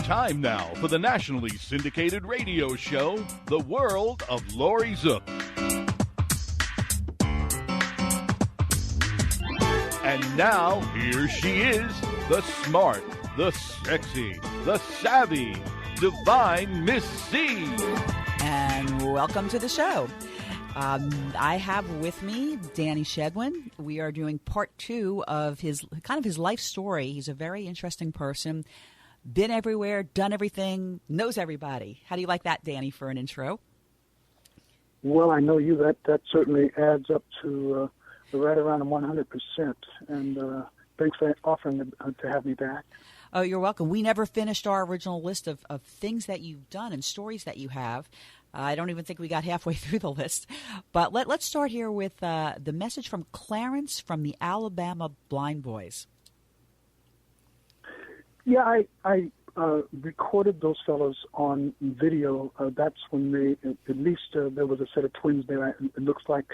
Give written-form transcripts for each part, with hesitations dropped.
Time now for the nationally syndicated radio show, The World of Laurie Zoock. And now, here she is, the smart, the sexy, the savvy, divine Miss C. And welcome to the show. I have with me Danny Shedwin. We are doing part 2 of his life story. He's a very interesting person. Been everywhere, done everything, knows everybody. How do you like that, Danny, for an intro? Well, I know you. That certainly adds up to right around 100%. And thanks for offering to have me back. Oh, you're welcome. We never finished our original list of things that you've done and stories that you have. I don't even think we got halfway through the list. But let's start here with the message from Clarence from the Alabama Blind Boys. Yeah, I recorded those fellows on video. That's when at least there was a set of twins there. It looks like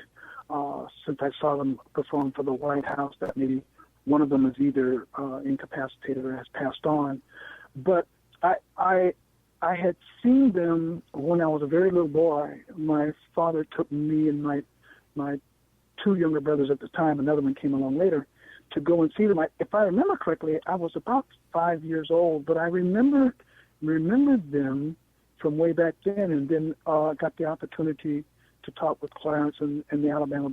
since I saw them perform for the White House that maybe one of them is either incapacitated or has passed on. But I had seen them when I was a very little boy. My father took me and my 2 younger brothers at the time, another one came along later, to go and see them. If I remember correctly, I was about 5 years old, but I remembered them from way back then, and then got the opportunity to talk with Clarence and the Alabama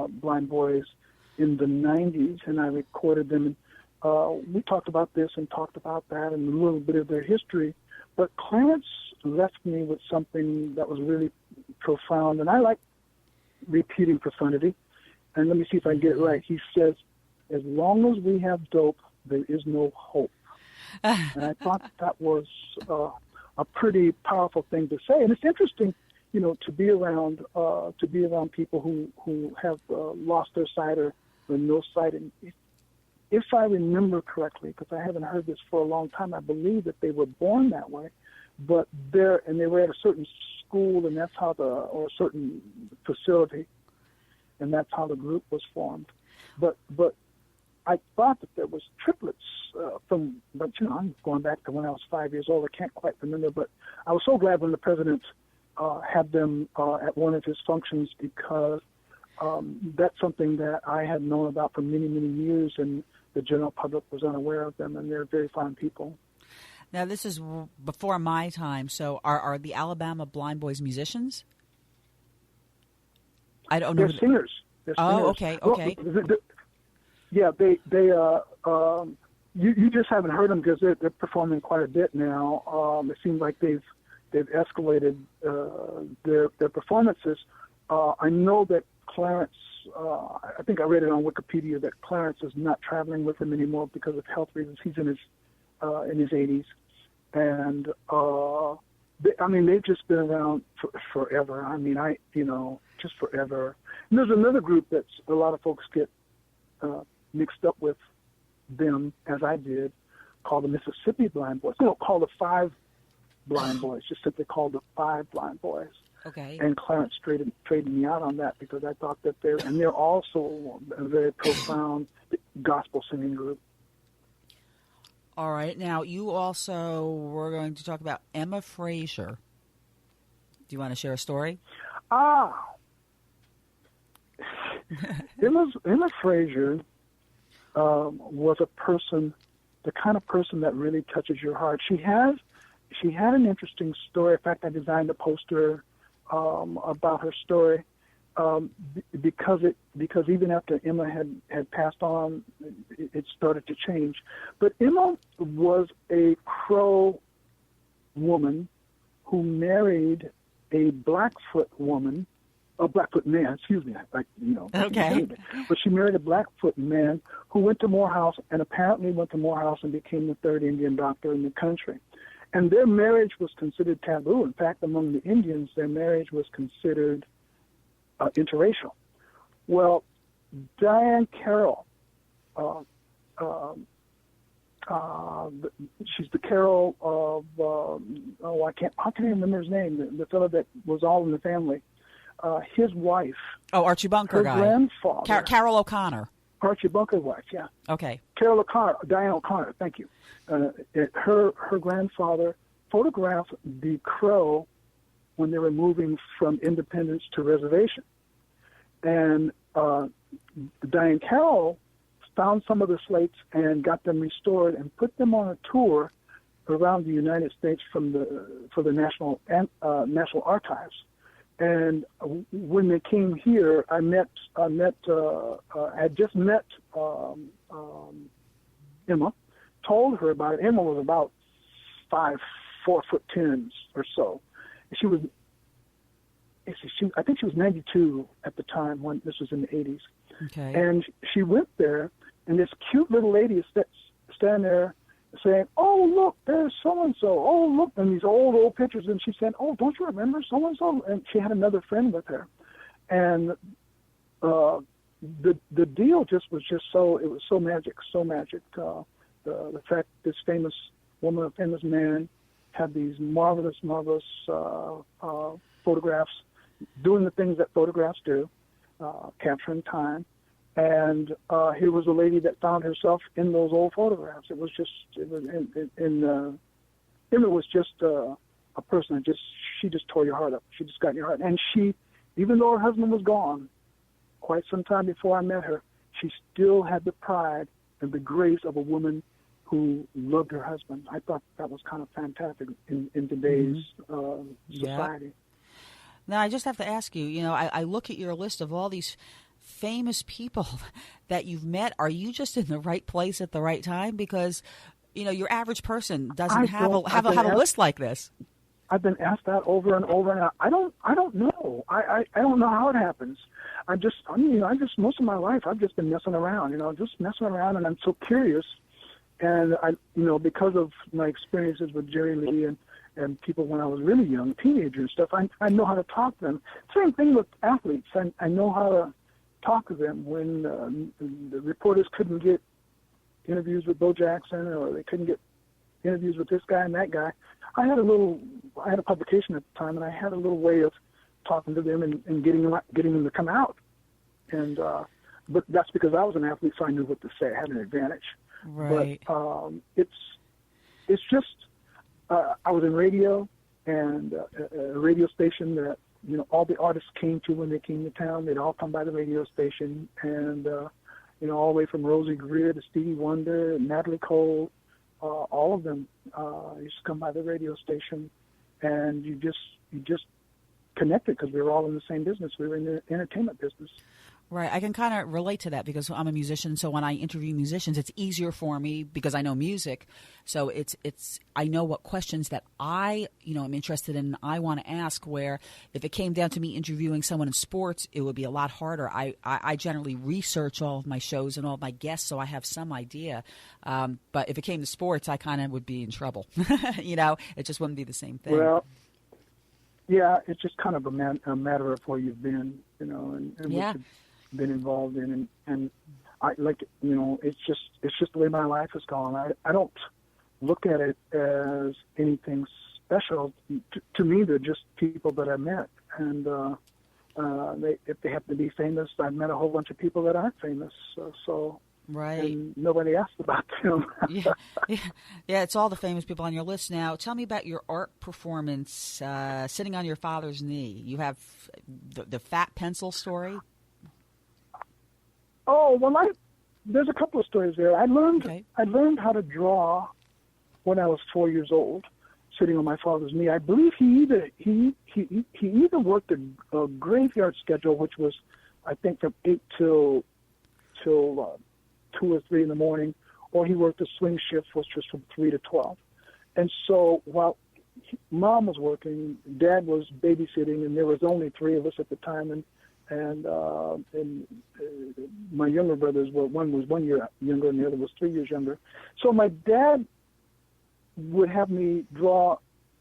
Blind Boys in the 90s, and I recorded them. And we talked about this and talked about that and a little bit of their history. But Clarence left me with something that was really profound, and I like repeating profanity. And let me see if I can get it right. He says, "As long as we have dope, there is no hope." And I thought that was a pretty powerful thing to say. And it's interesting, to be around people who have lost their sight or no sight. And if I remember correctly, because I haven't heard this for a long time, I believe that they were born that way, but they were at a certain school, and that's how or a certain facility, and that's how the group was formed. But I thought that there was triplets but I'm going back to when I was 5 years old. I can't quite remember, but I was so glad when the president had them at one of his functions, because that's something that I had known about for many, many years, and the general public was unaware of them, and they're very fine people. Now, this is before my time, so are the Alabama Blind Boys musicians? I don't know. They're singers. Okay. Well, yeah, you just haven't heard them because they're performing quite a bit now. It seems like they've escalated their performances. I know that Clarence, I think I read it on Wikipedia that Clarence is not traveling with them anymore because of health reasons. He's in his 80s, and they've just been around forever. Just forever. And there's another group that a lot of folks get mixed up with them, as I did, called the Mississippi Blind Boys. Called the 5 Blind Boys, just simply called the 5 Blind Boys. Okay. And Clarence traded me out on that because I thought that they're also a very profound gospel singing group. All right. Now, you also were going to talk about Emma Frazier. Do you want to share a story? Emma Frazier was a person, the kind of person that really touches your heart. She had an interesting story. In fact, I designed a poster about her story because even after Emma had passed on, it started to change. But Emma was a Crow woman who married a Blackfoot woman. A Blackfoot man, excuse me. Okay. But she married a Blackfoot man who went to Morehouse and apparently went to Morehouse and became the 3rd Indian doctor in the country. And their marriage was considered taboo. In fact, among the Indians, their marriage was considered interracial. Well, Diane Carroll, she's the Carroll of, how can I remember his name? The fellow that was all in the family. His wife. Oh, Archie Bunker her guy. Grandfather. Carol O'Connor. Archie Bunker's wife, yeah. Okay. Diane O'Connor, thank you. Her grandfather photographed the Crow when they were moving from Independence to Reservation. And Diane Carroll found some of the slates and got them restored and put them on a tour around the United States for the National Archives. And when they came here, I had just met Emma, told her about it. Emma was about 4'10" or so. She was, I think she was 92 at the time when this was in the 80s. Okay. And she went there, and this cute little lady is standing there saying, "Oh, look, there's so-and-so. Oh, look," and these old pictures. And she said, "Oh, don't you remember so-and-so?" And she had another friend with her. And the deal just was so magic. The fact this famous woman, a famous man, had these marvelous photographs, doing the things that photographs do, capturing time. And here was a lady that found herself in those old photographs. Emma was just a person that she just tore your heart up. She just got in your heart. And she, even though her husband was gone quite some time before I met her, she still had the pride and the grace of a woman who loved her husband. I thought that was kind of fantastic in today's society. Yeah. Now, I just have to ask you, I look at your list of all these famous people that you've met. Are you just in the right place at the right time? Because, your average person doesn't have a list like this. I've been asked that over and over, and I don't know. I don't know how it happens. Most of my life I've just been messing around, and I'm so curious. And because of my experiences with Jerry Lee and people when I was really young, teenager and stuff, I know how to talk to them. Same thing with athletes. I know how to talk to them when the reporters couldn't get interviews with Bo Jackson, or they couldn't get interviews with this guy and that guy. I had a publication at the time, and I had a little way of talking to them and getting them to come out. And but that's because I was an athlete, so I knew what to say. I had an advantage. Right. But it's just I was in radio, and a radio station that all the artists came to when they came to town. They'd all come by the radio station, and all the way from Rosie Greer to Stevie Wonder and Natalie Cole, all of them used to come by the radio station, and you just connected because we were all in the same business. We were in the entertainment business. Right. I can kind of relate to that because I'm a musician. So when I interview musicians, it's easier for me because I know music. So I know what questions that I am interested in and I want to ask, where if it came down to me interviewing someone in sports, it would be a lot harder. I generally research all of my shows and all of my guests, so I have some idea. But if it came to sports, I kind of would be in trouble. It just wouldn't be the same thing. Well, yeah, it's just kind of a matter of where you've been, and yeah. what you've been involved in, and I it's just the way my life has gone. I don't look at it as anything special. To me, they're just people that I met, and if they happen to be famous, I've met a whole bunch of people that aren't famous. So right, and nobody asked about them. yeah, it's all the famous people on your list. Now, tell me about your art performance, sitting on your father's knee. You have the fat pencil story. Oh, well, there's a couple of stories there. I learned how to draw when I was 4 years old, sitting on my father's knee. I believe he either worked a graveyard schedule, which was, I think, from 8 till 2 or 3 in the morning, or he worked a swing shift, which was from 3 to 12. And so while Mom was working, Dad was babysitting, and there was only 3 of us at the time, and my younger brothers one was 1 year younger and the other was 3 years younger. So my dad would have me draw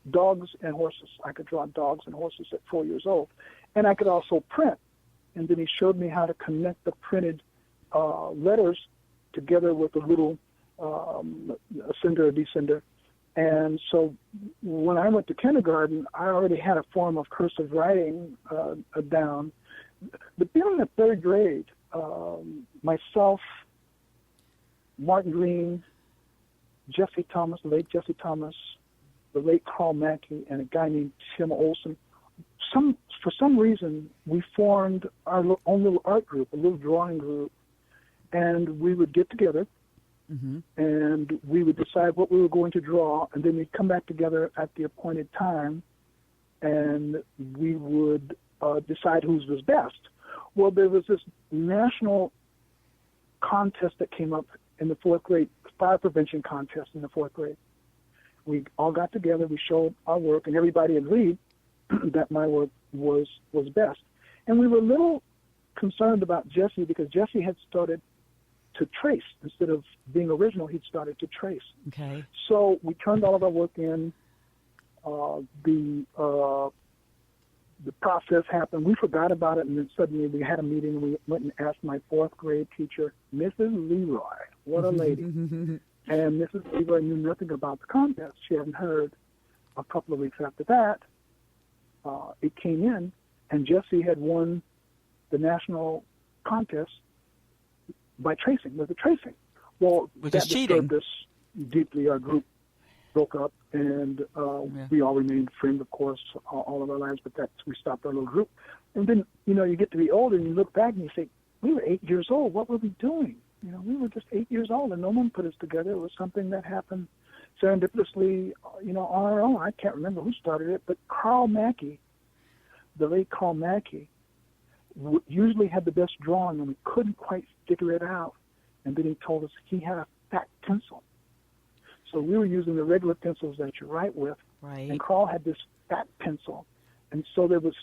dogs and horses. I could draw dogs and horses at 4 years old, and I could also print. And then he showed me how to connect the printed letters together with a little ascender or descender. And so when I went to kindergarten, I already had a form of cursive writing down. But then in the 3rd grade, myself Martin Green, Jesse Thomas, the late Jesse Thomas, the late Carl Mackey, and a guy named Tim Olson. For some reason, we formed our own little art group, a little drawing group, and we would get together, and we would decide what we were going to draw, and then we'd come back together at the appointed time, and we would decide whose was best. Well, there was this national contest that came up in the 4th grade, fire prevention contest in the 4th grade. We all got together, we showed our work, and everybody agreed that my work was best. And we were a little concerned about Jesse because Jesse had started to trace. Instead of being original, he'd started to trace. Okay. So we turned all of our work in. The process happened. We forgot about it, and then suddenly we had a meeting, and we went and asked my 4th grade teacher, Mrs. Leroy, what a lady. And Mrs. Leroy knew nothing about the contest. She hadn't heard. A couple of weeks after that, it came in, and Jesse had won the national contest by tracing, with the tracing. Well, which that is cheating. disturbed us deeply. Our group broke up, and we all remained friends, of course, all of our lives, but we stopped our little group. And then, you get to be older, and you look back, and you say, we were 8 years old. What were we doing? We were just 8 years old, and no one put us together. It was something that happened serendipitously, on our own. I can't remember who started it, but Carl Mackey, the late Carl Mackey, usually had the best drawing, and we couldn't quite figure it out. And then he told us he had a fat pencil. So we were using the regular pencils that you write with, right. And Carl had this fat pencil, and so it was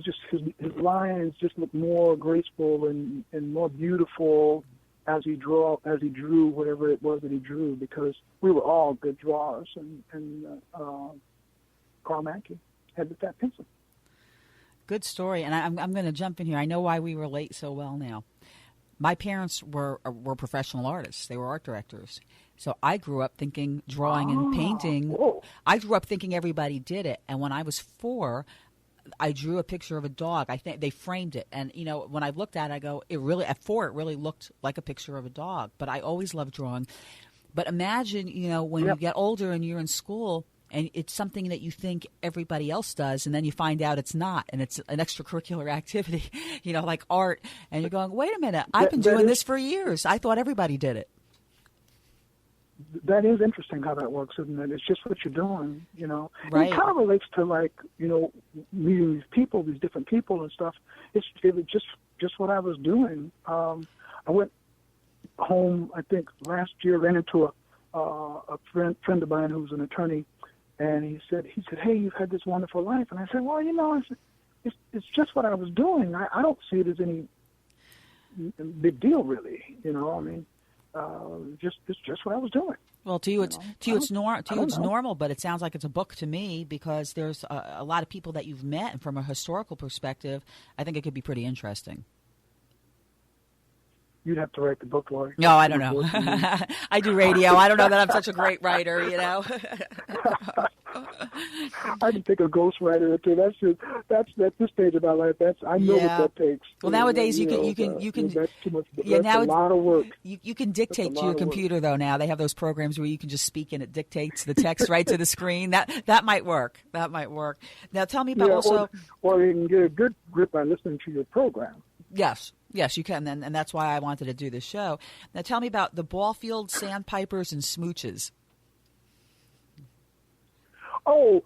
just his lines just looked more graceful and more beautiful as he drew whatever it was that he drew, because we were all good drawers, and Carl Mackey had the fat pencil. Good story, and I'm going to jump in here. I know why we relate so well now. My parents were professional artists. They were art directors. So I grew up thinking drawing and painting. Whoa. I grew up thinking everybody did it. And when I was 4, I drew a picture of a dog. I think they framed it. And, when I looked at it, I go, at 4, it really looked like a picture of a dog. But I always loved drawing. But imagine, when you get older and you're in school, and it's something that you think everybody else does, and then you find out it's not, and it's an extracurricular activity, like art, and you're going, wait a minute, I've been doing this for years. I thought everybody did it. That is interesting how that works, isn't it? It's just what you're doing, Right. It kind of relates to, meeting these people, these different people and stuff. It was just what I was doing. I went home, I think, last year, ran into a friend of mine who's an attorney, and he said, hey, you've had this wonderful life. And I said, well, it's just what I was doing. I don't see it as any big deal, really. It's just what I was doing. Well, to you, it's normal, but it sounds like it's a book to me, because there's a lot of people that you've met, and from a historical perspective, I think it could be pretty interesting. You'd have to write the book, Laurie. No, I don't know. I do radio. I don't know that I'm such a great writer, I can take a ghostwriter or two. That's this stage of my life. I know what that takes. Well, nowadays you can. That's too much. Yeah, that's a lot of work. You can dictate to your computer though. Now they have those programs where you can just speak and it dictates the text right to the screen. That might work. Now tell me about also. Or you can get a good grip by listening to your program. Yes, you can, and that's why I wanted to do this show. Now tell me about the ball field, sandpipers, and smooches. Oh,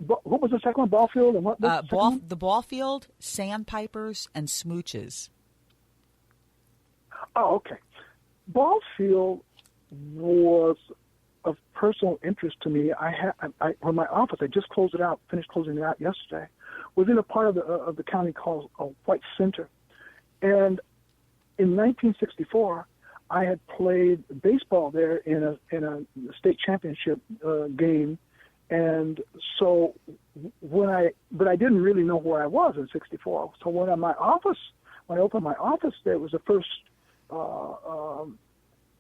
what was the second one? Ball field and what? The ball field, sandpipers, and smooches. Oh, okay. Ball field was of personal interest to me. When my office, I just finished closing it out yesterday, was in a part of the county called White Center. And in 1964, I had played baseball there in a state championship game. And so but I didn't really know where I was in 64. So when I opened my office, there was the first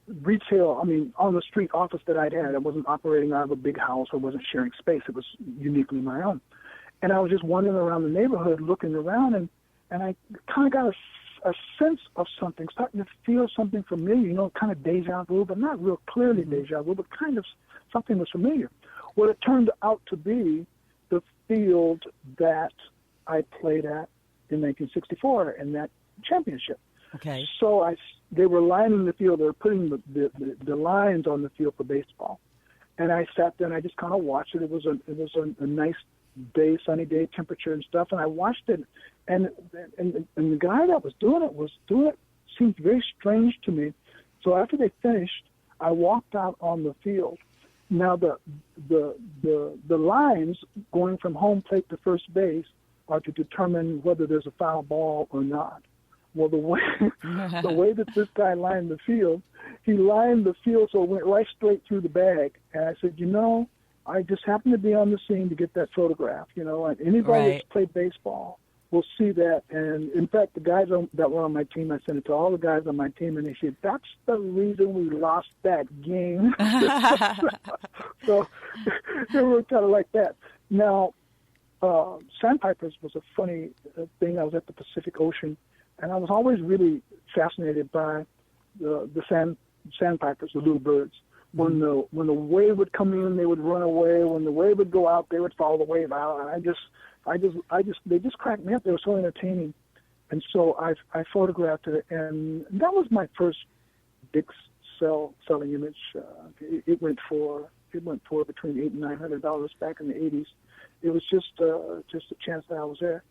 retail, on the street office that I'd had. I wasn't operating out of a big house. I wasn't sharing space. It was uniquely my own. And I was just wandering around the neighborhood looking around, and I kind of got a a sense of something, starting to feel something familiar, kind of deja vu, but not real clearly deja vu, but kind of something was familiar. Well, it turned out to be the field that I played at in 1964 in that championship. Okay. So they were lining the field. They were putting the lines on the field for baseball, and I sat there and I just kind of watched it. It was a nice day, sunny day, temperature and stuff, and I watched it. And the guy that was doing it seemed very strange to me. So after they finished, I walked out on the field. Now the lines going from home plate to first base are to determine whether there's a foul ball or not. Well, the way that this guy lined the field, he lined the field so it went right straight through the bag. And I said, I just happened to be on the scene to get that photograph. And anybody that's played baseball will see that. And in fact, the guys that were on my team, I sent it to all the guys on my team, and they said, that's the reason we lost that game. So they were kind of like that. Now, sandpipers was a funny thing. I was at the Pacific Ocean, and I was always really fascinated by the sandpipers, the little birds. When the wave would come in, they would run away. When the wave would go out, they would follow the wave out. And they just cracked me up. They were so entertaining, and so I photographed it, and that was my first big selling image. It went for between $800 and $900 back in the '80s. It was just a chance that I was there.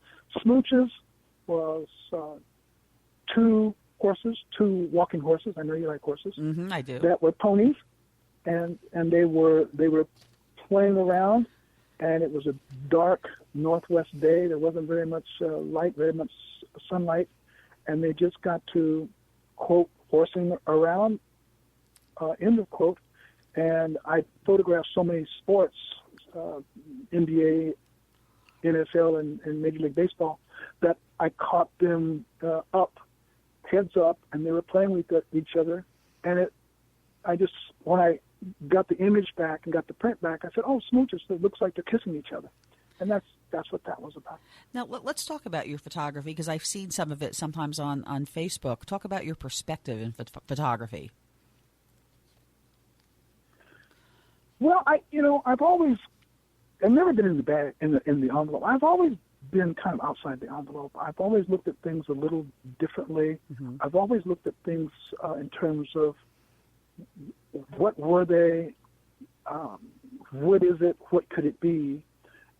Smooches was two walking horses. I know you like horses. Mm-hmm, I do. That were ponies, and they were playing around, and it was a dark northwest day. There wasn't very much light, very much sunlight, and they just got to, quote, horsing around, end of quote. And I photographed so many sports, NBA, NFL, and Major League Baseball, that I caught them heads up, and they were playing with each other. And when I got the image back and got the print back, I said, "Oh, smooches! It looks like they're kissing each other," and that's what that was about. Now let's talk about your photography, because I've seen some of it sometimes on Facebook. Talk about your perspective in photography. Well, I've never been in the envelope. I've always been kind of outside the envelope. I've always looked at things a little differently. Mm-hmm. I've always looked at things in terms of what were they, what is it, what could it be,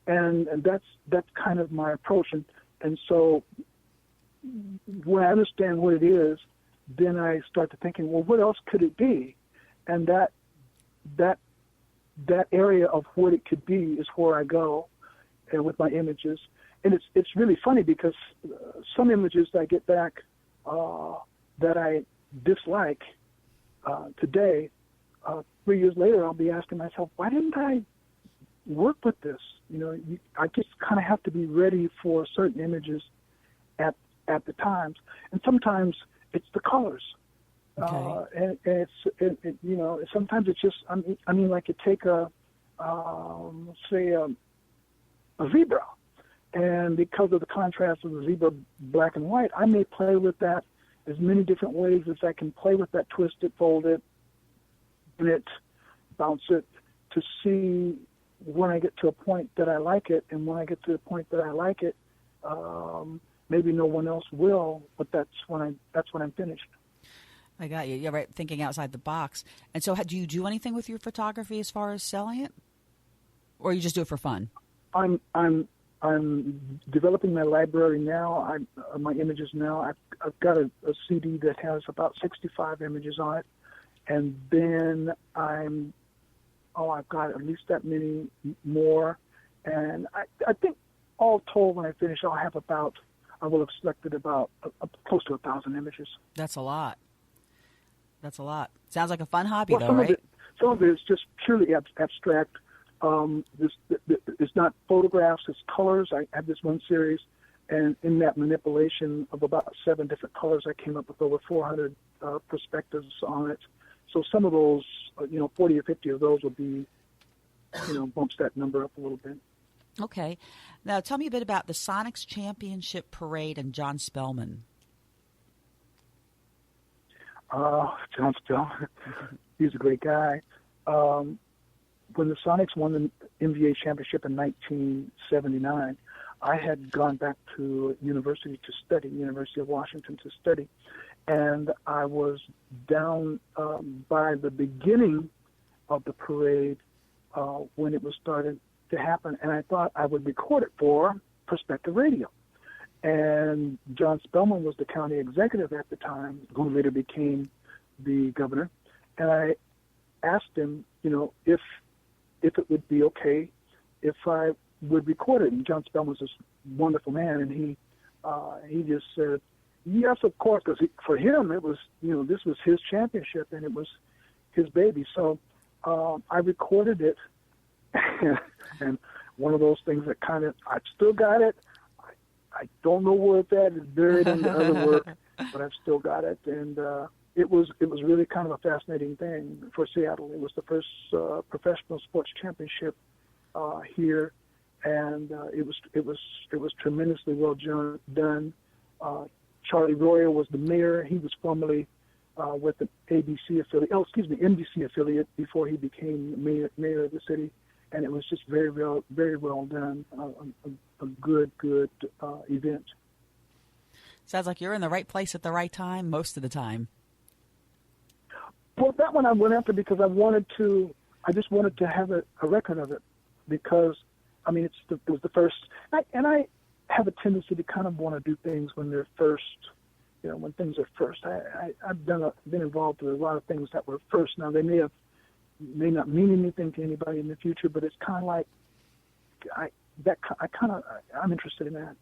and that's kind of my approach. And so when I understand what it is, then I start to thinking, well, what else could it be? And that area of what it could be is where I go with my images. And it's really funny because some images that I get back that I dislike today, 3 years later, I'll be asking myself, why didn't I work with this? I just kind of have to be ready for certain images at the times. And sometimes it's the colors. Okay. And sometimes it's just, like you take say a zebra, and because of the contrast of the zebra black and white, I may play with that as many different ways as I can play with that, twist it, fold it, spin it, bounce it, to see when I get to a point that I like it. And when I get to the point that I like it, maybe no one else will, but that's when I'm finished. I got you. You're right, thinking outside the box. And so do you do anything with your photography as far as selling it? Or you just do it for fun? I'm developing my library now. My images now. I've got a CD that has about 65 images on it, and then I've got at least that many more. And I think all told, when I finish, I will have selected about close to 1,000 images. That's a lot. Sounds like a fun hobby, though, right? Some of it is just purely abstract. It's not photographs, it's colors. I have this one series, and in that manipulation of about 7 different colors, I came up with over 400 perspectives on it. So some of those, 40 or 50 of those would be, bumps that number up a little bit. Okay. Now, tell me a bit about the Sonics Championship Parade and John Spellman. John Spellman, he's a great guy. When the Sonics won the NBA championship in 1979, I had gone back to university to study, University of Washington to study, and I was down by the beginning of the parade when it was starting to happen, and I thought I would record it for Perspective Radio. And John Spellman was the county executive at the time, who later became the governor, and I asked him, if it would be okay if I would record it. And John Spellman was this wonderful man, and he just said, yes, of course, because for him it was, this was his championship and it was his baby. So I recorded it, and one of those things that I still got it. I don't know where it's at. It's buried in the other work, but I've still got it. And it was really kind of a fascinating thing for Seattle. It was the first professional sports championship here, and it was tremendously well done. Charlie Royer was the mayor. He was formerly with the NBC affiliate before he became mayor of the city, and it was just very well done. A good event. Sounds like you're in the right place at the right time most of the time. Well, that one I went after because I just wanted to have a record of it, because it was the first, and I have a tendency to kind of want to do things when they're first, when things are first. I've been involved with a lot of things that were first. Now they may not mean anything to anybody in the future, but it's kind of like I'm interested in that.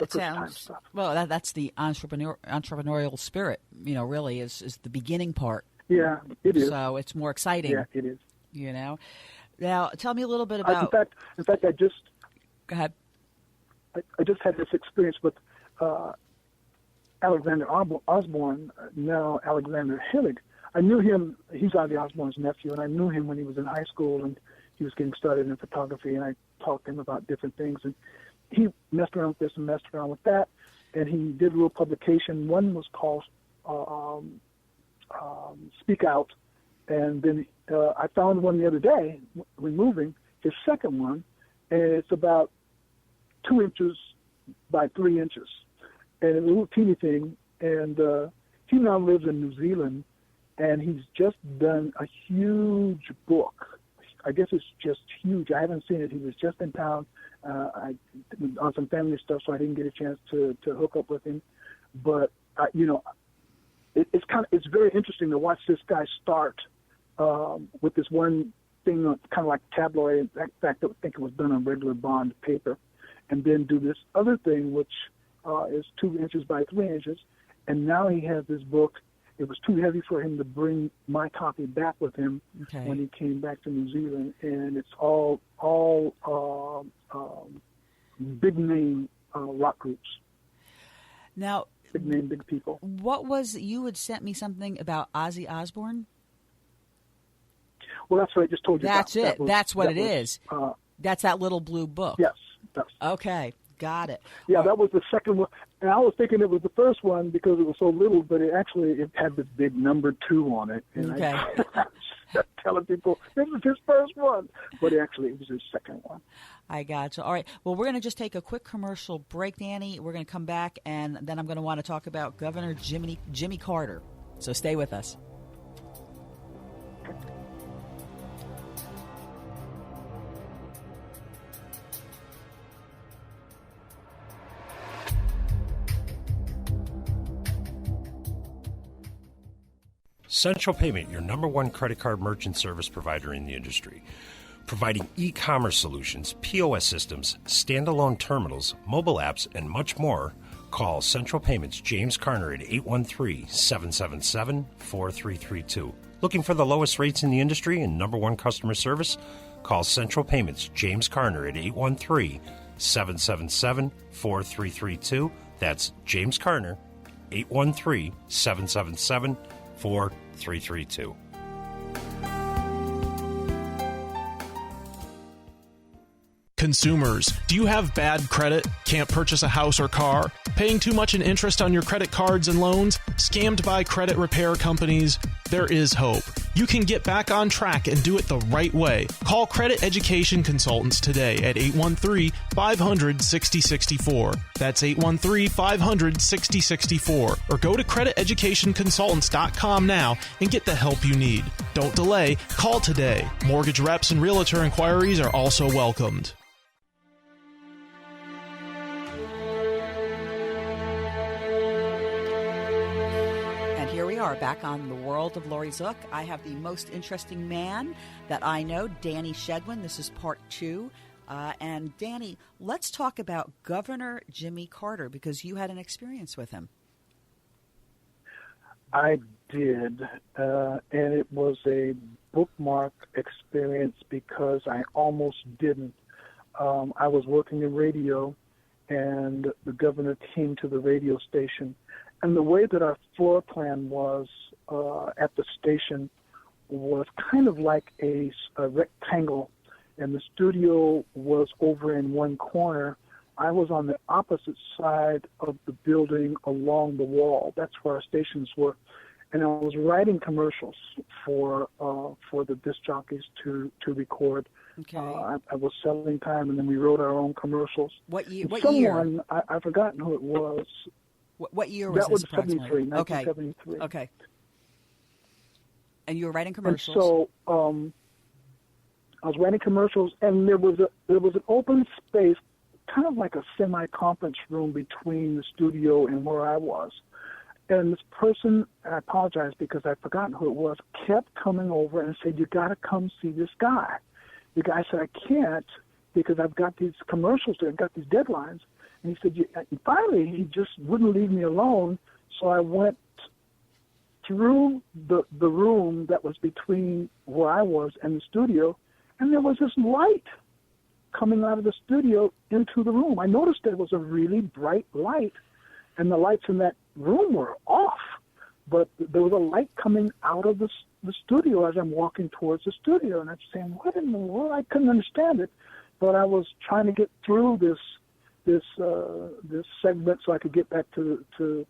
It sounds well. That's the entrepreneurial spirit. Really is the beginning part. Yeah, it is. So it's more exciting. Yeah, it is. Now tell me a little bit about. In fact, I just go ahead. I just had this experience with Alexander Osborne, now Alexander Hillig. I knew him. He's Ozzy Osbourne's nephew, and I knew him when he was in high school, and he was getting started in photography, and I talked to him about different things, and he messed around with this and messed around with that, and he did a little publication. One was called Speak Out, and then I found one the other day when moving, his second one, and it's about 2 inches by 3 inches, and it's a little teeny thing, and he now lives in New Zealand, and he's just done a huge book. I guess it's just huge. I haven't seen it. He was just in town on some family stuff, so I didn't get a chance to hook up with him. But it's very interesting to watch this guy start with this one thing, kind of like tabloid. In fact, I think it was done on regular bond paper, and then do this other thing, which is 2 inches by 3 inches, and now he has this book. It was too heavy for him to bring my copy back with him when he came back to New Zealand, and it's all big name rock groups. Now, big name, big people. What was you had sent me something about Ozzy Osbourne? Well, that's what I just told you. That's about. it. That's what it is. That's that little blue book. Yes. Okay. Got it. Yeah, that was the second one. And I was thinking it was the first one because it was so little, but it had this big number 2 on it. And okay. I was telling people, this is his first one. But it was his second one. I gotcha. All right. Well, we're going to just take a quick commercial break, Danny. We're going to come back, and then I'm going to want to talk about Governor Jimmy Carter. So stay with us. Central Payment, your number one credit card merchant service provider in the industry. Providing e-commerce solutions, POS systems, standalone terminals, mobile apps, and much more. Call Central Payments James Carner at 813-777-4332. Looking for the lowest rates in the industry and number one customer service? Call Central Payments James Carner at 813-777-4332. That's James Carner, 813-777-4332. 332. 332. Consumers, do you have bad credit? Can't purchase a house or car? Paying too much in interest on your credit cards and loans? Scammed by credit repair companies? There is hope. You can get back on track and do it the right way. Call Credit Education Consultants today at 813-500-6064. That's 813-500-6064. Or go to crediteducationconsultants.com now and get the help you need. Don't delay. Call today. Mortgage reps and realtor inquiries are also welcomed. Back on the world of Laurie Zoock. I have the most interesting man that I know, Danny Shedwin. This is part 2. And Danny, let's talk about Governor Jimmy Carter, because you had an experience with him. I did, and it was a bookmark experience because I almost didn't. I was working in radio, and the governor came to the radio station. And the way that our floor plan was at the station was kind of like a rectangle, and the studio was over in one corner. I was on the opposite side of the building along the wall. That's where our stations were. And I was writing commercials for the disc jockeys to record. Okay. I was selling time, and then we wrote our own commercials. What year? I've forgotten who it was. What year was that this? That was 73, 1973. Okay. And you were writing commercials. And so I was writing commercials, and there was an open space, kind of like a semi-conference room between the studio and where I was. And this person, and I apologize because I've forgotten who it was, kept coming over and said, "You got to come see this guy." The guy said, "I can't because I've got these commercials there, I've got these deadlines." And he said, finally, he just wouldn't leave me alone. So I went through the room that was between where I was and the studio, and there was this light coming out of the studio into the room. I noticed there was a really bright light, and the lights in that room were off. But there was a light coming out of the studio as I'm walking towards the studio, and I'm saying, "What in the world?" I couldn't understand it, but I was trying to get through this segment so I could get back to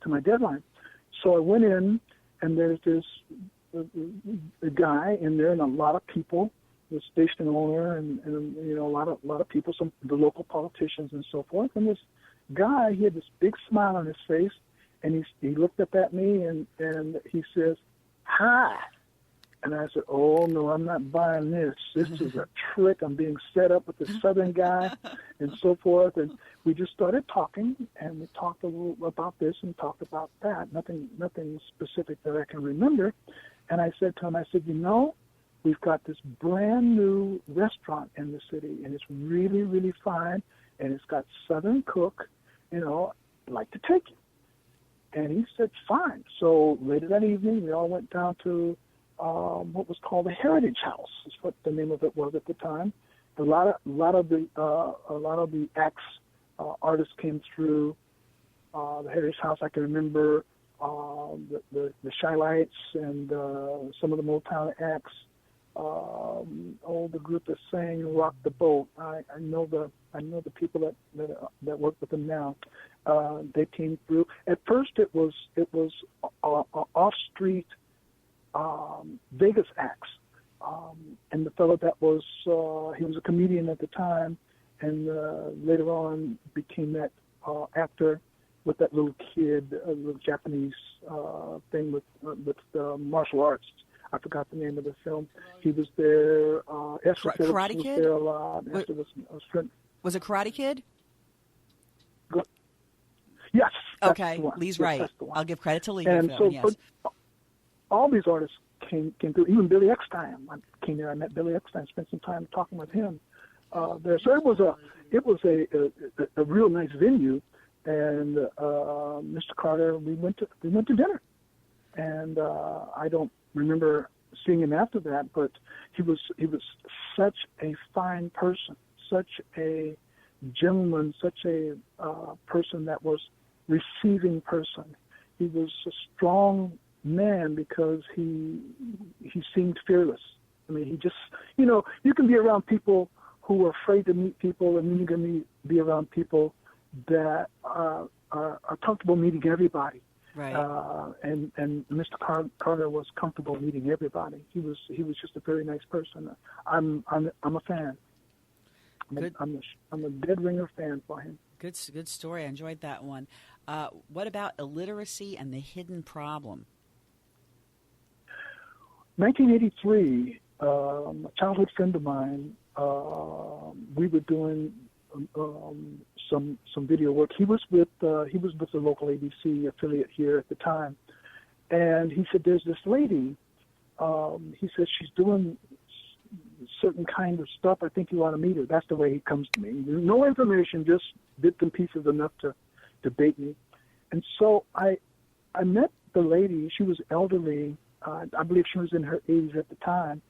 my deadline. So I went in, and there's this a guy in there, and a lot of people, the station owner, and you know, a lot of people, some the local politicians and so forth. And this guy, he had this big smile on his face, and he looked up at me and he says, "Hi." And I said, "Oh, no, I'm not buying this. This is a trick. I'm being set up with this Southern guy," and so forth. And we just started talking, and we talked a little about this and talked about that. Nothing specific that I can remember. And I said to him, "You know, we've got this brand new restaurant in the city, and it's really, really fine, and it's got Southern cook. You know, I'd like to take you." And he said, "Fine." So later that evening, we all went down to what was called the Heritage House, is what the name of it was at the time. A lot of the acts, artists came through the Heritage House. I can remember the Shy Lights and some of the Motown acts. The group that sang "Rock the Boat." I know the people that work with them now. They came through. At first, it was off street. Vegas acts, and the fellow that was he was a comedian at the time, and later on became that actor with that little kid, little Japanese thing with martial arts. I forgot the name of the film. He was there. Esther Phillips Karate was Kid? there a lot. Was it Karate Kid? Yes. Okay, the one. Lee's yes, right. That's the one. I'll give credit to Lee. And so yes. all these artists came through. Even Billy Eckstein. I came there. I met Billy Eckstein. Spent some time talking with him there. So it was a real nice venue. And Mr. Carter, we went to dinner, and I don't remember seeing him after that, but he was such a fine person, such a gentleman, such a person that was receiving person. He was a strong man because he seemed fearless. I mean, he just, you can be around people who are afraid to meet people, and then you're going to be around people that are comfortable meeting everybody. Right. And Mr. Carter was comfortable meeting everybody. He was just a very nice person. I'm a fan. I'm a dead ringer fan for him. Good story. I enjoyed that one. What about illiteracy and the hidden problem? 1983, a childhood friend of mine, we were doing some video work. He was with the local ABC affiliate here at the time, and he said, "There's this lady." He says she's doing certain kind of stuff. I think you ought to meet her. That's the way he comes to me. No information, just bits and pieces enough to bait me. And so I met the lady. She was elderly. I believe she was in her 80s at the time.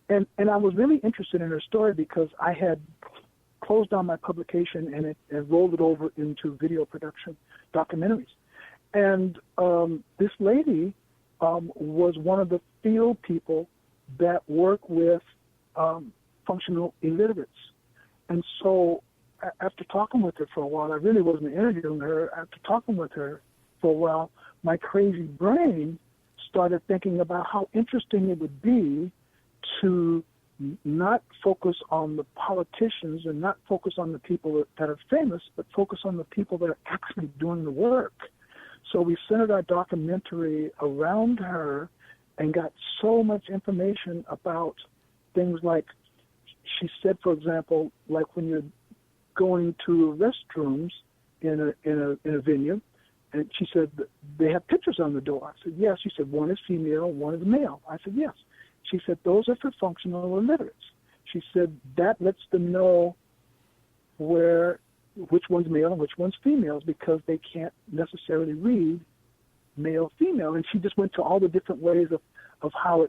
And I was really interested in her story because I had closed down my publication and rolled it over into video production documentaries. And this lady was one of the field people that work with functional illiterates. And so after talking with her for a while, I really wasn't interviewing her. After talking with her for a while, my crazy brain started thinking about how interesting it would be to not focus on the politicians and not focus on the people that are famous, but focus on the people that are actually doing the work. So we centered our documentary around her and got so much information about things like, she said, for example, like when you're going to restrooms in a venue, and she said, they have pictures on the door. I said, yes. She said, one is female, one is male. I said, yes. She said, those are for functional illiterates. She said, that lets them know which one's male and which one's female because they can't necessarily read male, female. And she just went to all the different ways of how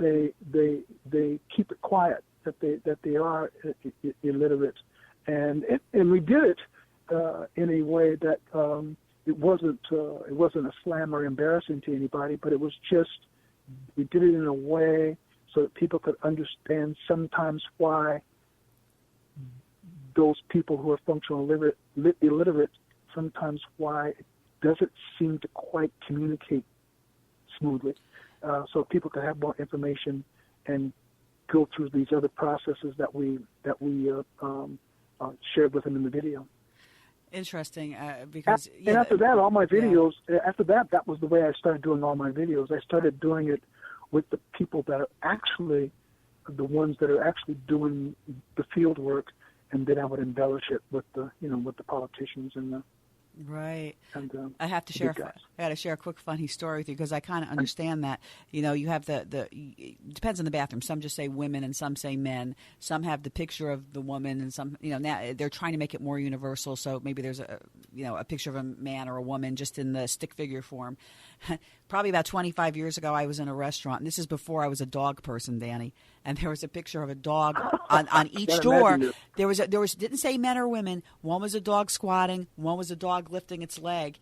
they keep it quiet, that they are illiterate. And we did it in a way that it wasn't a slam or embarrassing to anybody, but it was just, we did it in a way so that people could understand sometimes why those people who are functional illiterate, sometimes why it doesn't seem to quite communicate smoothly. So people could have more information and go through these other processes that we shared with them in the video. Interesting, because and after that, all my videos. Yeah. After that was the way I started doing all my videos. I started doing it with the people that are actually the ones that are actually doing the field work, and then I would embellish it with the politicians and the. Right. And, I have to share. I got to share a quick funny story with you because I kind of understand that. You have it depends on the bathroom. Some just say women and some say men. Some have the picture of the woman and some. Now they're trying to make it more universal. So maybe there's a picture of a man or a woman just in the stick figure form. Probably about 25 years ago, I was in a restaurant, and this is before I was a dog person, Danny. And there was a picture of a dog on each door. There was didn't say men or women. One was a dog squatting. One was a dog lifting its leg.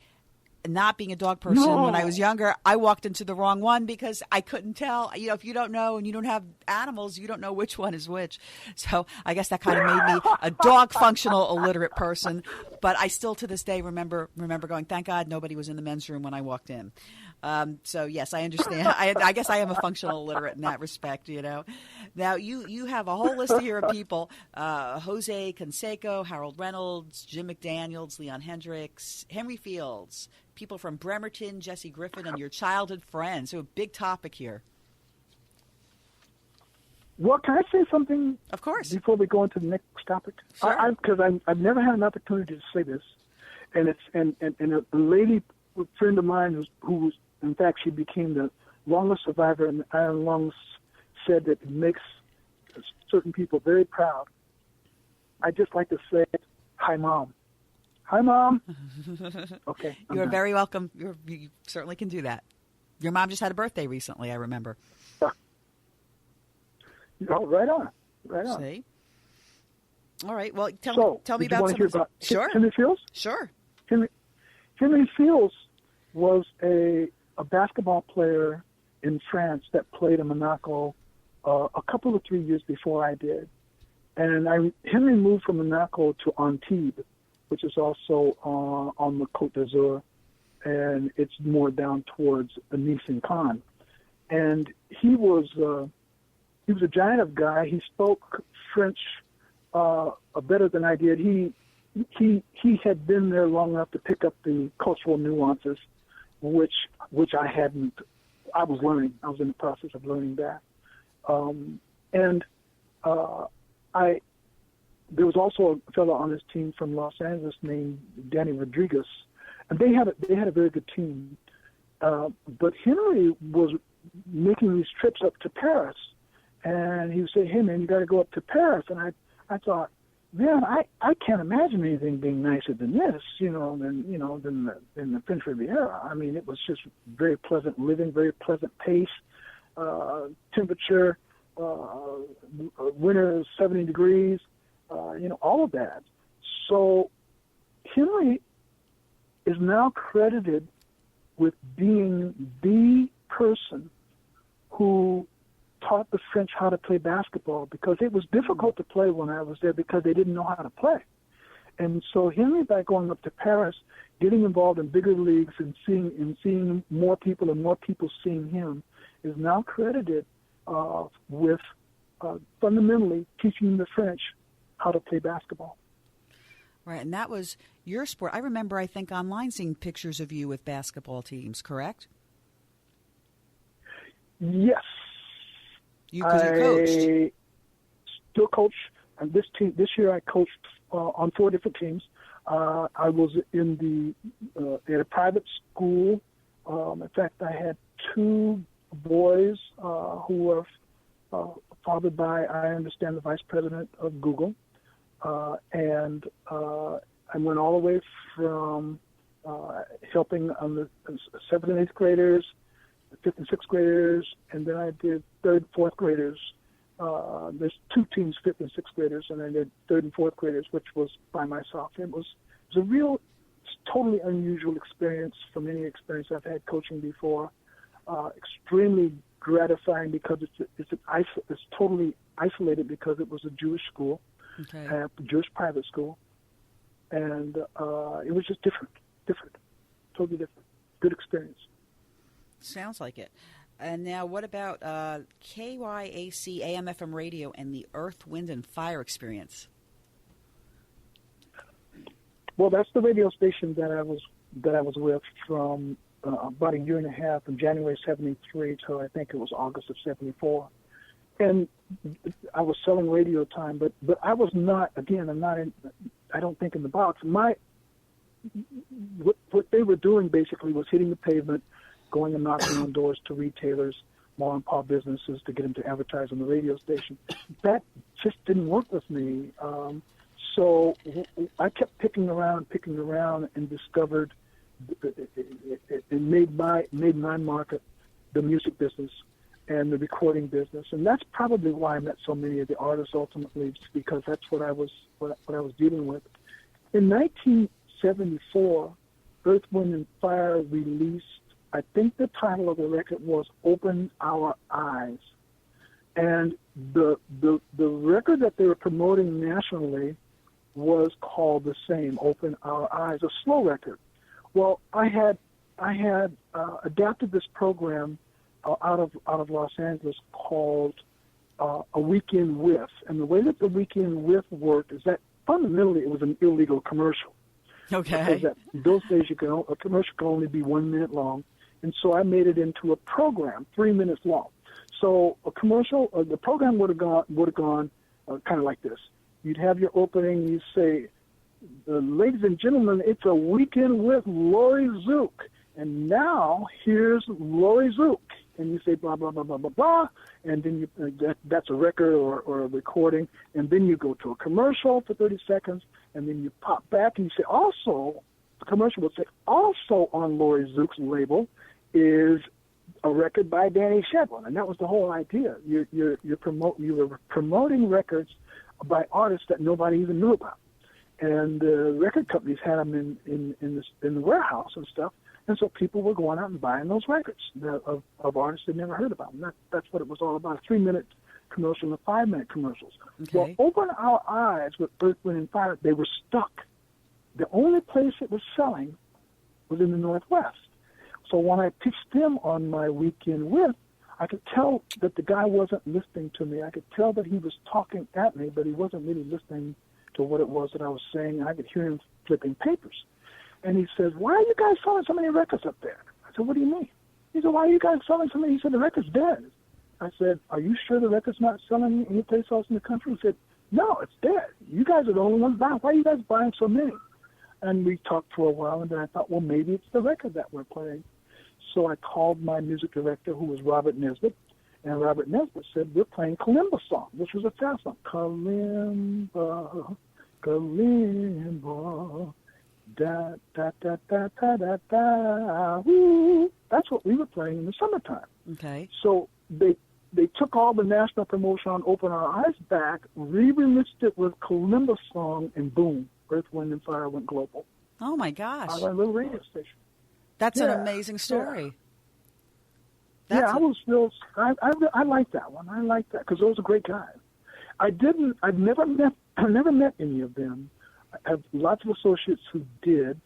Not being a dog person when I was younger, I walked into the wrong one because I couldn't tell. If you don't know and you don't have animals, you don't know which one is which. So I guess that kind of made me a dog functional illiterate person. But I still to this day remember going, thank God nobody was in the men's room when I walked in. So yes, I understand. I guess I am a functional illiterate in that respect. Now you have a whole list here of people: Jose Canseco, Harold Reynolds, Jim McDaniels, Leon Hendricks, Henry Fields, people from Bremerton, Jesse Griffin, and your childhood friends. So a big topic here. Well, can I say something? Of course. Before we go into the next topic, sure. Because I've never had an opportunity to say this, and a lady, a friend of mine who was, in fact, she became the longest survivor in iron lungs, said that it makes certain people very proud. I just like to say, "Hi, Mom." Hi, Mom. Okay. You're very welcome. You certainly can do that. Your mom just had a birthday recently, I remember. Oh, right on. Right on. See? All right. Well, tell me about some. Sure. Henry Fields? Sure. Henry Fields was a basketball player in France that played in Monaco a couple of 3 years before I did. And Henry moved from Monaco to Antibes, which is also on the Côte d'Azur, and it's more down towards Nice and Cannes. And he was a giant of guy. He spoke French better than I did. He had been there long enough to pick up the cultural nuances, which I hadn't. I was learning. I was in the process of learning that. There was also a fellow on his team from Los Angeles named Danny Rodriguez, and they had a very good team. But Henry was making these trips up to Paris, and he would say, "Hey man, you got to go up to Paris." And I thought, man, I can't imagine anything being nicer than this, than the French Riviera. I mean, it was just very pleasant living, very pleasant pace, temperature, winter 70 degrees, all of that. So Henry is now credited with being the person who taught the French how to play basketball, because it was difficult to play when I was there because they didn't know how to play. And so Henry, by going up to Paris, getting involved in bigger leagues and seeing more people and more people seeing him, is now credited with fundamentally teaching the French how to play basketball. Right, and that was your sport. I remember, I think, online seeing pictures of you with basketball teams, correct? Yes. You coached. Still coach, and this year I coached on 4 different teams. I was in at a private school. In fact, I had 2 boys who were fathered by, I understand, the vice president of Google. And I went all the way from helping on the 7th and 8th graders, the 5th and 6th graders, and then I did 3rd and 4th graders. There's 2 teams, 5th and 6th graders, and I did 3rd and 4th graders, which was by myself. It was a real, totally unusual experience from any experience I've had coaching before. Extremely gratifying because it's totally isolated because it was a Jewish school, a Jewish private school, and it was just different, totally different. Good experience. Sounds like it. And now what about KYAC AM/FM radio and the Earth, Wind, and Fire experience? Well, that's the radio station that I was with from about a year and a half, from January 73 till I think it was August of 74. And I was selling radio time, but I was not, again, I don't think in the box. What they were doing basically was hitting the pavement, going and knocking on doors to retailers, mom and pop businesses to get them to advertise on the radio station. That just didn't work with me. So I kept picking around and discovered it made my market the music business and the recording business, and that's probably why I met so many of the artists ultimately, because that's what I was dealing with. In 1974, Earth, Wind, and Fire released, I think the title of the record was "Open Our Eyes," and the record that they were promoting nationally was called the same, "Open Our Eyes," a slow record. Well, I had adapted this program out of Los Angeles called A Weekend With, and the way that the Weekend With worked is that fundamentally it was an illegal commercial. Okay. Because in those days a commercial could only be 1 minute long, and so I made it into a program 3 minutes long. So a commercial, the program would have gone kind of like this. You'd have your opening. You say, "Ladies and gentlemen, it's a weekend with Laurie Zoock, and now here's Laurie Zoock." And you say blah blah blah blah blah blah, and then that's a record or a recording, and then you go to a commercial for 30 seconds, and then you pop back and you say, also, the commercial would say, also on Laurie Zoock's label is a record by Danny Shedwin, and that was the whole idea. You were promoting records by artists that nobody even knew about, and the record companies had them in the warehouse and stuff, and so people were going out and buying those records of artists they'd never heard about. And that's what it was all about. A 3 minute commercial and 5-minute commercials. Okay. Well, open our eyes with Earth, Wind, and Fire, they were stuck. The only place it was selling was in the Northwest. So when I pitched them on my weekend with, I could tell that the guy wasn't listening to me. I could tell that he was talking at me, but he wasn't really listening to what it was that I was saying. And I could hear him flipping papers. And he says, "Why are you guys selling so many records up there?" I said, "What do you mean?" He said, "Why are you guys selling so many?" He said, "The record's dead." I said, "Are you sure the record's not selling anyplace else in the country?" He said, "No, it's dead. You guys are the only ones buying. Why are you guys buying so many?" And we talked for a while, and then I thought, well, maybe it's the record that we're playing. So I called my music director, who was Robert Nesbitt, and Robert Nesbitt said, "We're playing Kalimba song," which was a fast song. Kalimba, Kalimba, da da da da da da da. Woo. That's what we were playing in the summertime. Okay. So they took all the national promotion on Open Our Eyes back, re-released it with Kalimba song, and boom, Earth, Wind, and Fire went global. Oh my gosh. On our little radio station. That's an amazing story. I like that one. I like that because those are great guys. I've never met any of them. I have lots of associates who did,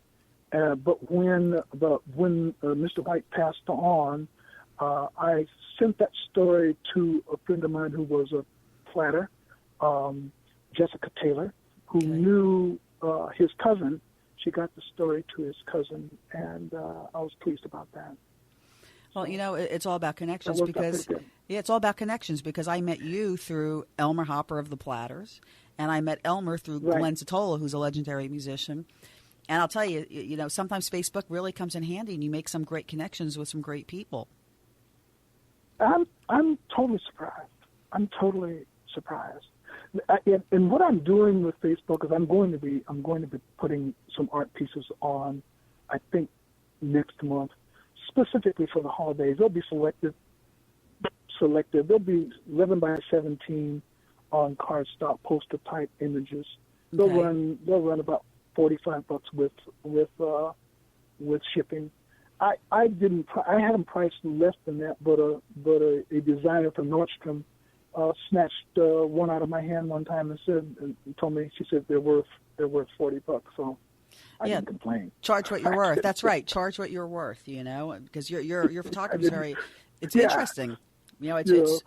but when Mr. White passed on, I sent that story to a friend of mine who was a platter, Jessica Taylor, who knew his cousin. She got the story to his cousin, and I was pleased about that. Well, it's all about connections because it's all about connections because I met you through Elmer Hopper of the Platters, and I met Elmer through Glenn Zatola, who's a legendary musician. And I'll tell you, sometimes Facebook really comes in handy, and you make some great connections with some great people. I'm totally surprised. I'm totally surprised. And what I'm doing with Facebook is I'm going to be putting some art pieces on, I think, next month, specifically for the holidays. They'll be selected. They'll be 11 by 17 on cardstock poster type images. They'll run about $45 with shipping. I had them priced less than that, but a designer from Nordstrom snatched one out of my hand one time and told me she said they're worth $40. So I didn't complain. Charge what you're worth. That's right. Charge what you're worth. Because your photography is very. It's interesting. I just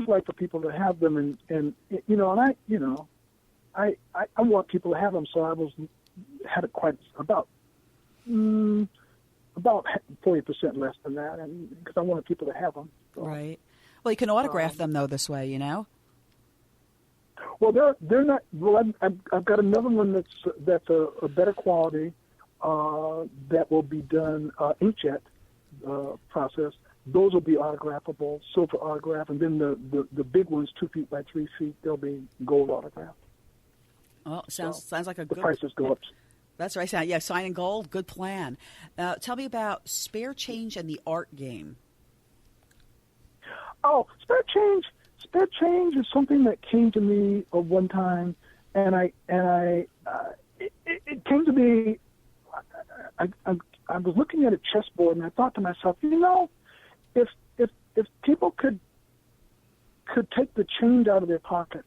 like for people to have them and I want people to have them. So I had it quite about 40% less than that, and because I wanted people to have them. So. Right. Well, you can autograph them though this way, Well, they're not. Well, I've got another one that's a better quality that will be done inkjet process. Those will be autographable, silver autograph, and then the big ones, 2 feet by 3 feet, they'll be gold autograph. Oh, sounds like a the good. The prices go up. That's right. Yeah, sign in gold. Good plan. Tell me about Spare Change and the Art Game. Oh, Spare Change is something that came to me one time, and it came to me. I was looking at a chessboard, and I thought to myself, if people could take the change out of their pocket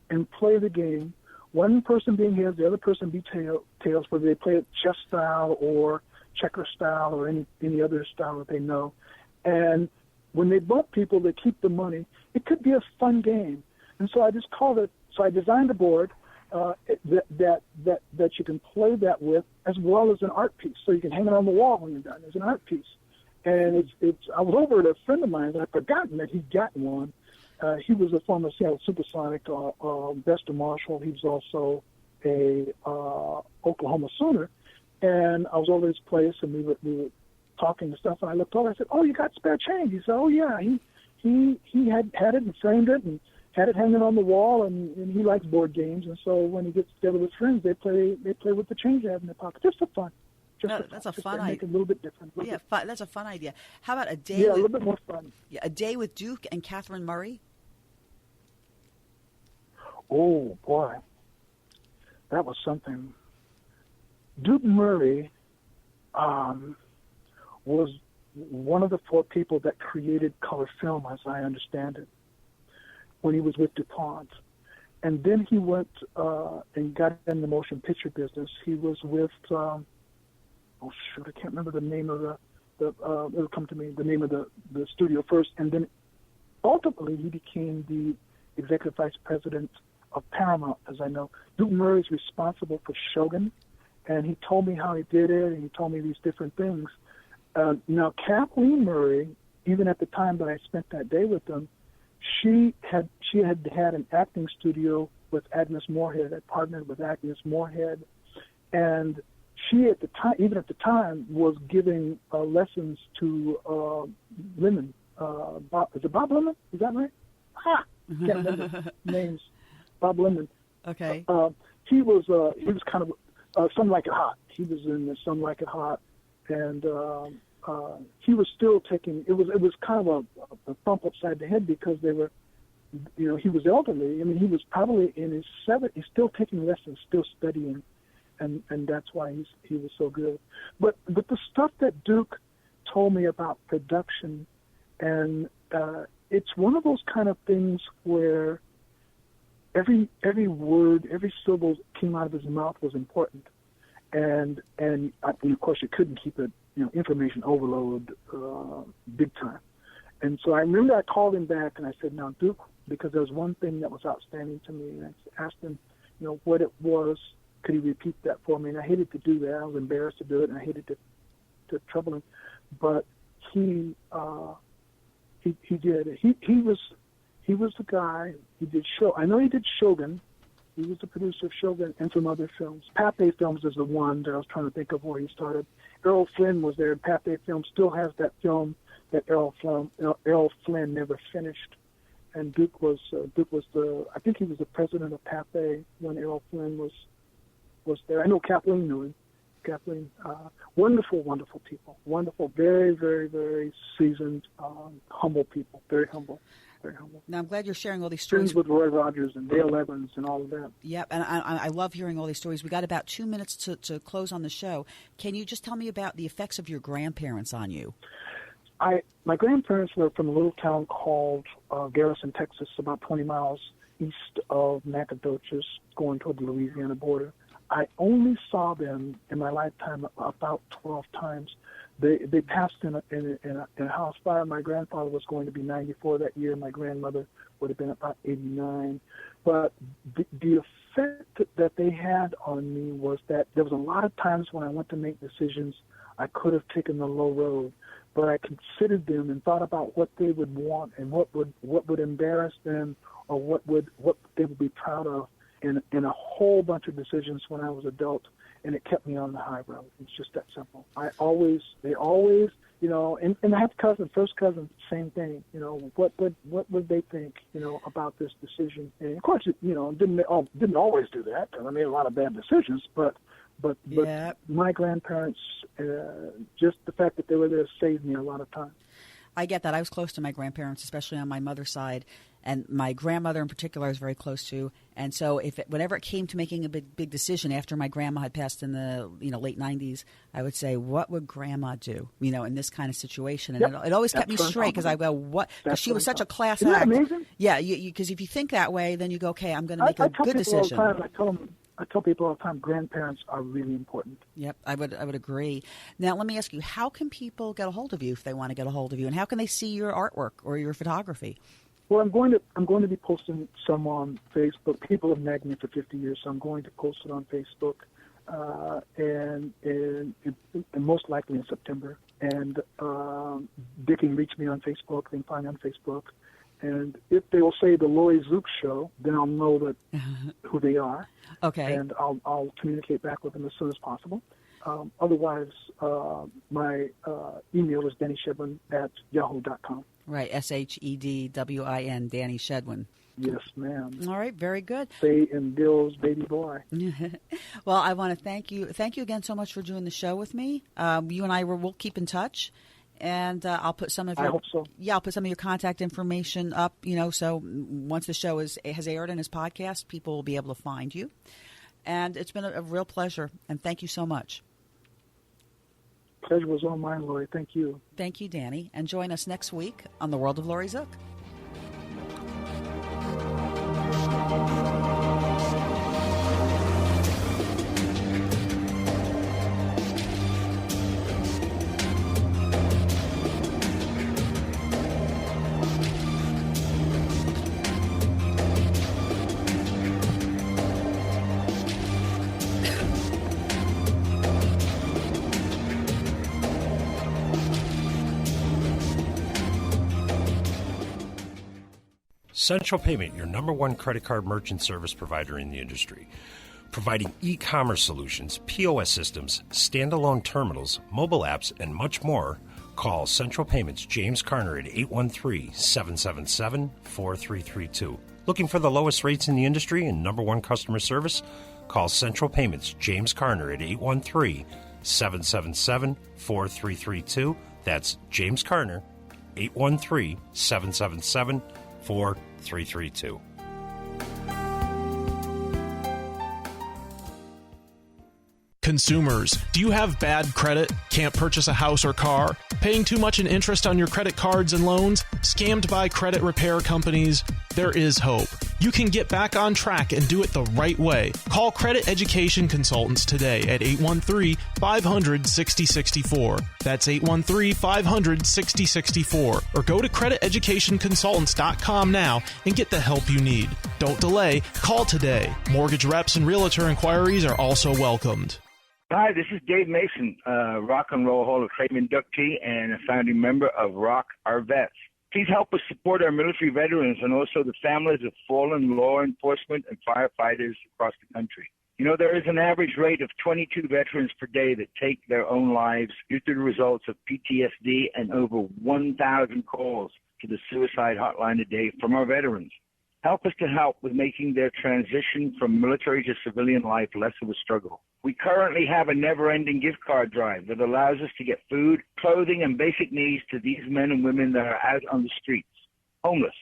and play the game, one person being heads, the other person be tails, whether they play it chess style or checker style or any other style that they know, and when they bump people, they keep the money. It could be a fun game, and so I just called it. So I designed a board that you can play that with, as well as an art piece. So you can hang it on the wall when you're done as an art piece. And it's. I was over at a friend of mine, and I'd forgotten that he'd gotten one. He was a former Seattle Supersonic, Bester Marshall. He was also a Oklahoma Sooner, and I was over at his place, and we were talking and stuff, and I looked over, I said, "Oh, you got Spare Change?" He said, "Oh yeah, he had it and framed it and had it hanging on the wall, and he likes board games, and so when he gets together with friends, they play with the change they have in their pocket, just for fun." That's a fun idea. Make it a little bit different. That's a fun idea. How about a day? Yeah, a little bit more fun. Yeah, a day with Duke and Catherine Murray. Oh boy, that was something. Duke Murray was one of the 4 people that created color film, as I understand it. when he was with DuPont. And then he went and got in the motion picture business. He was with, I can't remember the name of it'll come to me, the name of the studio first. And then ultimately he became the executive vice president of Paramount, as I know. Duke Murray is responsible for Shogun, and he told me how he did it, and he told me these different things. Now, Kathleen Murray, even at the time that I spent that day with them, she had an acting studio with Agnes Moorehead. I partnered with Agnes Moorehead, and she at the time was giving lessons to Lemon. Is it Bob Lemon? Is that right? Can't remember names. Bob Lemon. Okay. He was kind of Some Like It Hot. He was in Some Like It Hot, and he was still taking. It was kind of a thump upside the head because they were, he was elderly. I mean, he was probably in his 70s. He's still taking lessons, still studying, and that's why he was so good. But the stuff that Duke told me about production, and it's one of those kind of things where every word, every syllable came out of his mouth was important, and of course you couldn't keep it, information overload, big time. And so I remember I called him back and I said, "Now, Duke," because there was one thing that was outstanding to me, and I asked him, what it was. Could he repeat that for me? And I hated to do that. I was embarrassed to do it, and I hated to trouble him, but he did. He was the guy. He did I know he did Shogun. He was the producer of Shogun and some other films. Pathé Films is the one that I was trying to think of where he started. Errol Flynn was there. Pathé Films still has that film that Errol Flynn never finished. And Duke was I think he was the president of Pathé when Errol Flynn was there. I know Kathleen knew him. Kathleen, wonderful, wonderful people. Wonderful, very, very, very seasoned, humble people. Very humble. Very humble. Now, I'm glad you're sharing all these stories. Friends with Roy Rogers and Dale Evans and all of that. Yep, and I love hearing all these stories. We got about 2 minutes to close on the show. Can you just tell me about the effects of your grandparents on you? My grandparents were from a little town called Garrison, Texas, about 20 miles east of Nacogdoches, going toward the Louisiana border. I only saw them in my lifetime about 12 times. They passed in a house fire. My grandfather was going to be 94 that year. My grandmother would have been about 89. But the effect that they had on me was that there was a lot of times when I went to make decisions, I could have taken the low road, but I considered them and thought about what they would want and what would embarrass them or what they would be proud of in a whole bunch of decisions when I was adult, and it kept me on the high road. It's just that simple. They always, and I have first cousins, same thing. What would they think, about this decision? And of course, didn't always do that. I made a lot of bad decisions, but my grandparents, just the fact that they were there saved me a lot of time. I get that. I was close to my grandparents, especially on my mother's side, and my grandmother in particular I was very close to. And so whenever it came to making a big decision after my grandma had passed in the late 90s, I would say, what would Grandma do, in this kind of situation? And it always kept me straight because I go, what? Because she was such a class act. Isn't that amazing? Yeah, because if you think that way, then you go, okay, I'm going to make a good decision. I tell people all the time, grandparents are really important. Yep, I would agree. Now, let me ask you, how can people get a hold of you if they want to get a hold of you, and how can they see your artwork or your photography? Well, I'm going to be posting some on Facebook. People have nagged me for 50 years, so I'm going to post it on Facebook, and most likely in September. And they can reach me on Facebook. They can find me on Facebook. And if they will say the Laurie Zoock Show, then I'll know that who they are. Okay. And I'll communicate back with them as soon as possible. Otherwise, my email is DannyShedwin@yahoo.com. Right, SHEDWIN, Danny Shedwin. Yes, ma'am. All right, very good. Faye and Bill's baby boy. Well, I want to thank you. Thank you again so much for doing the show with me. You and I will keep in touch. And I'll put some of your. I hope so. Yeah, I'll put some of your contact information up. So once the show has aired in his podcast, people will be able to find you. And it's been a real pleasure. And thank you so much. Pleasure was all mine, Laurie. Thank you. Thank you, Danny. And join us next week on The World of Laurie Zoock. Central Payment, your number one credit card merchant service provider in the industry. Providing e-commerce solutions, POS systems, standalone terminals, mobile apps, and much more. Call Central Payments James Carner at 813-777-4332. Looking for the lowest rates in the industry and number one customer service? Call Central Payments James Carner at 813-777-4332. That's James Carner, 813-777-4332. Consumers, do you have bad credit? Can't purchase a house or car? Paying too much in interest on your credit cards and loans? Scammed by credit repair companies? There is hope. You can get back on track and do it the right way. Call Credit Education Consultants today at 813-500-6064. That's 813-500-6064. Or go to crediteducationconsultants.com now and get the help you need. Don't delay. Call today. Mortgage reps and realtor inquiries are also welcomed. Hi, this is Dave Mason, Rock and Roll Hall of Fame inductee and a founding member of Rock Our Vets. Please help us support our military veterans and also the families of fallen law enforcement and firefighters across the country. You know, there is an average rate of 22 veterans per day that take their own lives due to the results of PTSD and over 1,000 calls to the suicide hotline a day from our veterans. Help us to help with making their transition from military to civilian life less of a struggle. We currently have a never-ending gift card drive that allows us to get food, clothing, and basic needs to these men and women that are out on the streets, homeless.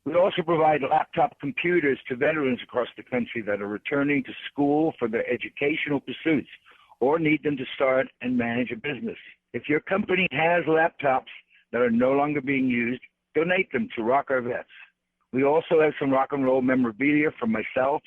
We also provide laptop computers to veterans across the country that are returning to school for their educational pursuits or need them to start and manage a business. If your company has laptops that are no longer being used, donate them to Rock Our Vets. We also have some rock and roll memorabilia from myself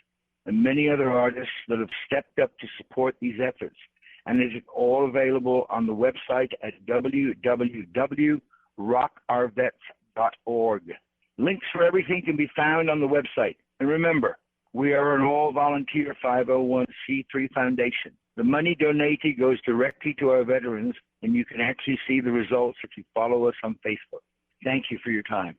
and many other artists that have stepped up to support these efforts. And it is all available on the website at www.rockourvets.org. Links for everything can be found on the website. And remember, we are an all-volunteer 501c3 foundation. The money donated goes directly to our veterans, and you can actually see the results if you follow us on Facebook. Thank you for your time.